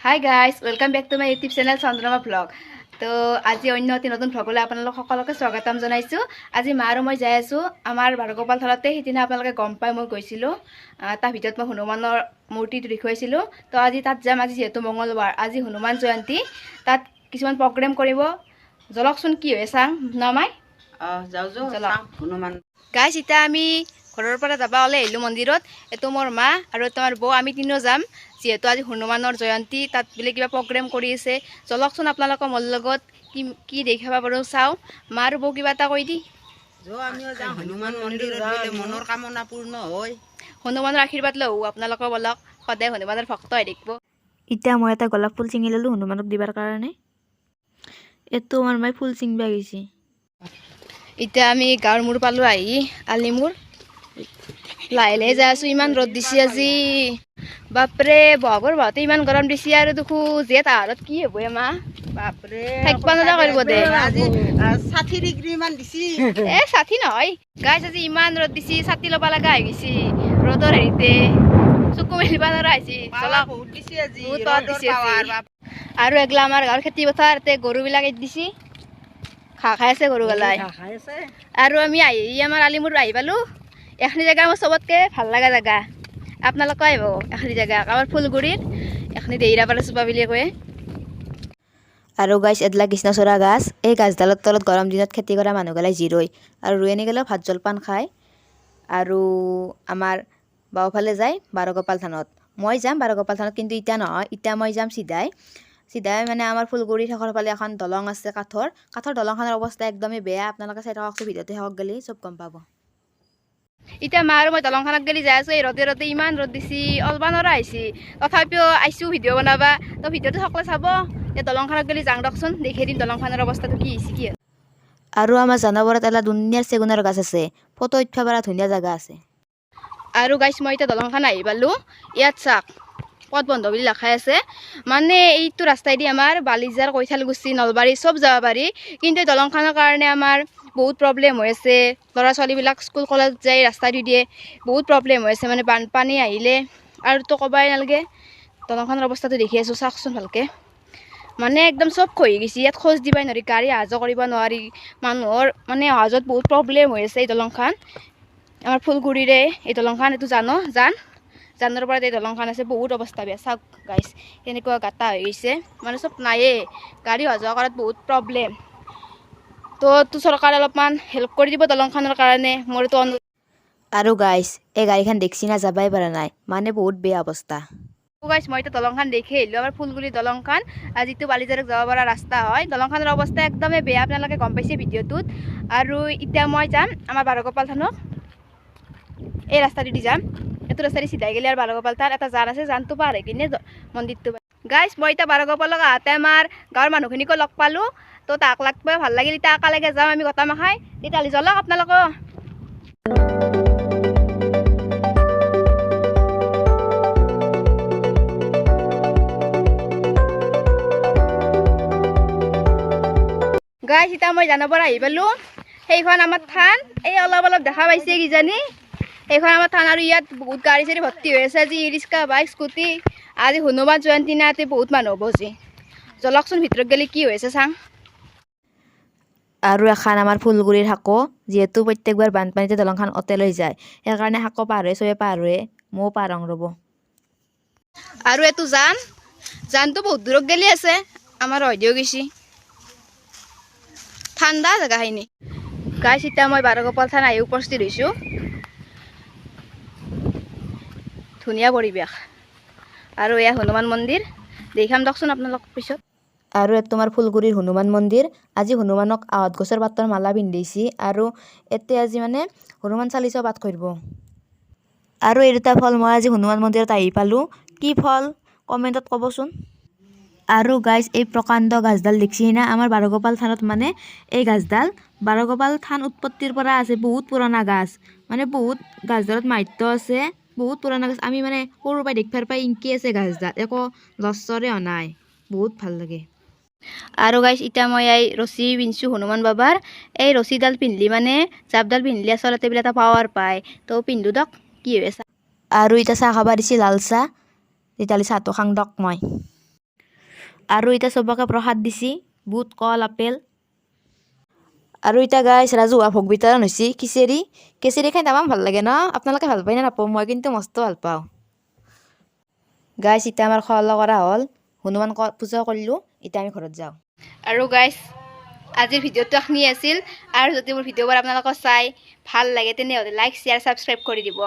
High guys, welcome back to my YouTube channel Chandrama vlog. তো আজি অন্য এটি নতুন ভ্লগলৈ আপোনালোক সকলোকে স্বাগতম জনাইছোঁ। আজি মা আৰু মই যাই আছোঁ আমাৰ বাৰগোপাল থানতে। সিদিনা আপোনালোকে গম পাই মই গৈছিলোঁ, তাৰ ভিতৰত মই হনুমানৰ মূৰ্তিটো দেখুৱাইছিলোঁ। তো আজি তাত যাম। আজি যিহেতু মঙলবাৰ, আজি হনুমান জয়ন্তী, তাত কিছুমান প্ৰগ্ৰেম কৰিব। জলকচোন কি হয় চাং নমাই হনুমান গাইজ। এতিয়া আমি ঘৰৰ পৰা যাব ওলাই আহিলোঁ মন্দিৰত। এইটো মোৰ মা আৰু তোমাৰ বৌ, আমি তিনিও যাম। যিহেতু আজি হনুমানৰ জয়ন্তী, তাত বোলে কিবা প্ৰগ্ৰেম কৰি আছে। চলকচোন আপোনালোকৰ মোৰ লগত কি দেখাব পাৰোঁ চাওঁ। মা আৰু বৌ কিবা এটা কৈ দি। আমিও যাওঁ হনুমান মন্দিৰত গ'লে মনৰ কামনা পূৰ্ণ হয়। হনুমানৰ আশীৰ্বাদ লওঁ আপোনালোকৰ বলক, সদায় হনুমানৰ ভক্ত হৈ থাকিব। এতিয়া মই এটা গোলাপ ফুল ছিঙি ল'লোঁ হনুমানক দিবাৰ কাৰণে। এইটো আমাৰ মায়ে ফুল ছিঙিব গৈছে। এতিয়া আমি গাঁৱৰ মূৰ পালোঁ আহি, আলিমূৰ। লাহে লাহে যাই আছোঁ। ইমান ৰ'দ দিছে আজি, বাপৰে বহাগৰ বাহতে ইমান গৰম দিছে। আৰু দেখো জেঠ আহাৰত কি হ'ব মা, বাপৰে থাকিব নোৱাৰা কৰিব দে। আজি 60 ডিগ্ৰী মান দিছি। 60 নহয় গাইজ, আজি ইমান ৰ'দ দিছে, ছাতি ল'ব লগা হৈ গৈছে ৰ'দৰ হেৰিতে। চকু মেলিব নোৱাৰা হৈছে। বহুত দিছি আজি বহুত পাৱাৰ দিছে আজি। আৰু এগলা আমাৰ গাঁৱৰ খেতি পথাৰ, গৰুবিলাক এৰি দিছে, ঘাঁহ খাই আছে গৰুগিলাই। আৰু আমি আহি আমাৰ আলিমূৰ আহি পালোঁ। এখিনি জেগা মোৰ চবতকৈ ভাল লগা জেগা। আপোনালোকে আহিব এখিনি জেগা, আমাৰ ফুলগুৰিত এখিনি দেহিৰাপাৰা চোপা বুলি কয়। আৰু গাইছ, এডলা কৃষ্ণচূড়া গাছ। এই গাছডালৰ তলত গৰম দিনত খেতি কৰা মানুহগিলাই জিৰয় আৰু ৰুই আনি গ'লেও ভাত জলপান খায়। আৰু আমাৰ বাওঁফালে যায় বাৰগোপাল থানত। মই যাম বাৰগোপাল থানত, কিন্তু এতিয়া নহয়। এতিয়া মই যাম চিধাই মানে আমাৰ ফুলগুৰিৰ শেষৰ ফালে এখন দলং আছে, কাঠৰ দলংখনৰ অৱস্থা একদমেই বেয়া। আপোনালোকে চাই থাককচোন, ভিডিঅ'তে হওক গ'লে চব গম পাব। এতিয়া মা আৰু মই দলংখনত গেলি যাই আছোঁ। এই ৰ'দে ইমান ৰ'দ দিছি, ওলব নোৱাৰা হৈছে। তথাপিও আহিছোঁ ভিডিঅ' বনাবা, তো ভিডিঅ'টো সকলোৱে চাব। এই দলংখনত গেলি যাং দকচোন, দেখাই দিম দলংখনৰ অৱস্থাটো কি হৈছে কি। আৰু আমাৰ জানাবৰত এটা ধুনীয়া চেগুনৰ গছ আছে, ফটো উঠিব পৰা ধুনীয়া জেগা আছে। আৰু গাইছ, মই এতিয়া দলংখন আহি পালোঁ। ইয়াত চাওক পথ বন্ধ বুলি লেখাই আছে। মানে এইটো ৰাস্তাইদি আমাৰ বালিজাৰ, কৈঠালগুছি, নলবাৰী চব যাব পাৰি। কিন্তু এই দলংখনৰ কাৰণে আমাৰ বহুত প্ৰব্লেম হৈ আছে। ল'ৰা ছোৱালীবিলাক স্কুল কলেজ যাই ৰাস্তা দি দিয়ে, বহুত প্ৰব্লেম হৈ আছে। মানে বানপানী আহিলে আৰুতো ক'বাই নালাগে। দলংখনৰ অৱস্থাটো দেখি আছোঁ, চাওকচোন ভালকৈ। মানে একদম চব খহি গৈছে। ইয়াত খোজ দিবই নোৱাৰি, গাড়ী অহা যোৱা কৰিব নোৱাৰি। মানুহৰ মানে অহা যোৱাত বহুত প্ৰব্লেম হৈ আছে। এই দলংখন আমাৰ ফুলগুৰিৰে এই দলংখন, এইটো জানৰ পৰা এই দলংখন আছে। বহুত অৱস্থা বেয়া। চাওক গাইছ, কেনেকুৱা গাটা হৈ গৈছে। মানে চব নায়ে, গাড়ী অহা যোৱা কৰাত বহুত প্ৰব্লেম। তো চৰকাৰে অলপমান হেল্প কৰি দিব দলংখনৰ কাৰণে, মোৰতো অনুৰোধ। আৰু গাইছ, এই গাড়ীখন দেখছি না যাবাই পৰা নাই, মানে বহুত বেয়া অৱস্থা। গাইছ, মই এতিয়া দলংখন দেখি আহিলোঁ, আমাৰ ফুলগুৰি দলংখন। যিটো বালিজাৰক যাব পৰা ৰাস্তা হয়, দলংখনৰ অৱস্থা একদমেই বেয়া। আপোনালোকে গম পাইছে ভিডিঅ'টোত। আৰু এতিয়া মই যাম আমাৰ বাৰগোপাল থানত। এই ৰাস্তাটোদি যাম। এইটো ৰাস্তাদি চিধাই গ'লে আৰু বাৰগোপাল থান এটা জান আছে, জানটো পাৰ হৈ কিনে মন্দিৰটো। গাইছ, মই এতিয়া বাৰগোপালক আহোঁতে আমাৰ গাঁৱৰ মানুহখিনিকো লগ পালোঁ। তো তাক লগ পাই ভাল লাগিল। এতিয়া একেলগে যাম আমি গোটেইমখাই। তেতিয়াহ'লে জলক আপোনালোকো। গাইছ, এতিয়া মই জানাবৰ আহি পালোঁ। সেইখন আমাৰ থান, এই অলপ দেখা পাইছে কিজানি। সেইখন আমাৰ থান। আৰু ইয়াত বহুত গাড়ী চাড়ী ভৰ্তি হৈ আছে। আজি ই ৰিক্সা, বাইক, স্কুটি। আজি হনুমান জয়ন্তী না, বহুত মানুহ হ'ব আজি। জলকচোন ভিতৰত গ'লে কি হৈছে চাং। আৰু এখন আমাৰ ফুলগুৰিৰ সাঁকো, যিহেতু প্ৰত্যেকবাৰ বানপানীতে দলংখন অতে লৈ যায়, সেইকাৰণে সাঁকো পাৰ হৈ চবে পাৰ হৈ, ময়ো পাৰ হওঁ ৰ'ব। আৰু এইটো জানটো বহুত দূৰত গেলি আছে। আমাৰ হয়দিও গৈছে, ঠাণ্ডা জেগাখিনি। গাইছ, এতিয়া মই বাৰগোপাল থান আহি উপস্থিত হৈছোঁ। ধুনীয়া পৰিৱেশ। আৰু এয়া হনুমান মন্দিৰ, দেখাম দকচোন আপোনালোক পিছত। আৰু এইটো তোমাৰ ফুলগুৰিৰ হনুমান মন্দিৰ। আজি হনুমানক আহঁত গছৰ পাতৰ মালা পিন্ধাইছি। আৰু এতে আজি মানে হনুমান চালিচাও পাঠ কৰিব। আৰু এই দুটা ফল মই আজি হনুমান মন্দিৰত আহি পালোঁ। কি ফল কমেণ্টত ক'বচোন। আৰু গাইছ, এই প্ৰকাণ্ড গাছডাল দেখছি না, আমাৰ বাৰগোপাল থানত মানে এই গাছডাল বাৰগোপাল থান উৎপত্তিৰ পৰা আছে। বহুত পুৰণা গাছ, মানে বহুত গাছডালত মাহাত্য আছে। বহুত পুৰণা গাছ। আমি মানে সৰুৰ পৰাই দেখিবৰ পাই ইনকি আছে গাছডাল, একো লৰচৰে হোৱা নাই। বহুত ভাল লাগে। আৰু গাইছ, এতিয়া মই এই ৰছী পিন্ধিছোঁ হনুমান বাবাৰ। এই ৰছীডাল পিন্ধিলে মানে জাপডাল পিন্ধিলে আচলতে বোলে এটা পাৱাৰ পায়। তো পিন্ধো দক, কি হৈ আছে। আৰু এতিয়া চাহ খাব দিছে, লাল চাহ। তেতিয়াহ'লে চাহটো খাং দক মই। আৰু এতিয়া চবকে প্ৰসাদ দিছি বুট কল আপেল আৰু এতিয়া গাইছ ৰাজহুৱা ভোগ বিতৰণ হৈছে খিচিৰি খাই তামাম ভাল লাগে ন আপোনালোকে ভাল পায় নে নাপাওঁ মই কিন্তু মস্ত ভাল পাওঁ গাইছ এতিয়া আমাৰ খোৱা লোৱা কৰা হ'ল হনুমান পূজা কৰিলোঁ এতিয়া আমি ঘৰত যাওঁ আৰু গাইছ আজিৰ ভিডিঅ'টো এইখিনিয়ে আছিল আৰু যদি মোৰ ভিডিঅ'বোৰ আপোনালোকে চাই ভাল লাগে তেনেহ'লে লাইক শ্বেয়াৰ ছাবস্ক্ৰাইব কৰি দিব